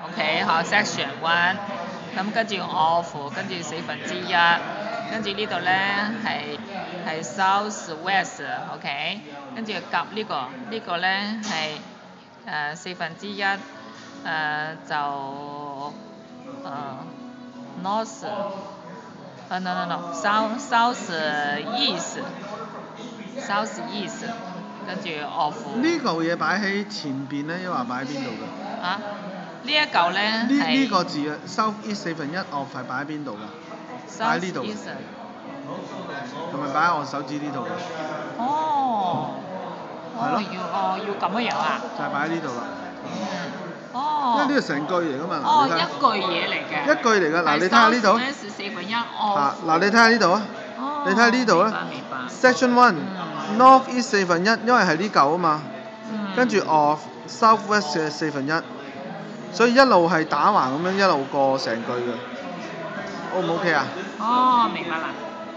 OK， 好 ，section one， 咁跟住 of， 跟住1/4， 跟住呢度咧係 south west，OK， 跟住夾呢個，呢個咧係1/4，就north， no，south east，跟住 of。呢嚿嘢擺喺前邊咧，抑或擺喺邊度㗎？啊？呢一嚿咧係呢個字啊 ，south east 1/4 of 係擺喺邊度㗎？擺喺呢度。係咪擺喺我手指呢度㗎？哦。係咯。要咁樣啊？就係擺喺呢度啦。哦。因為呢個成句嚟㗎嘛。哦，一句嘢嚟嘅。一句嚟㗎，嗱你睇下呢度。1/4 of。嗱你睇下呢度啊。哦。你睇下呢度啊。明白。Section one， north east 1/4，因為係呢嚿啊嘛。跟住 of south west 嘅1/4，所以一路係打橫咁樣一路過成句嘅。O 唔 OK 啊？哦，明白啦。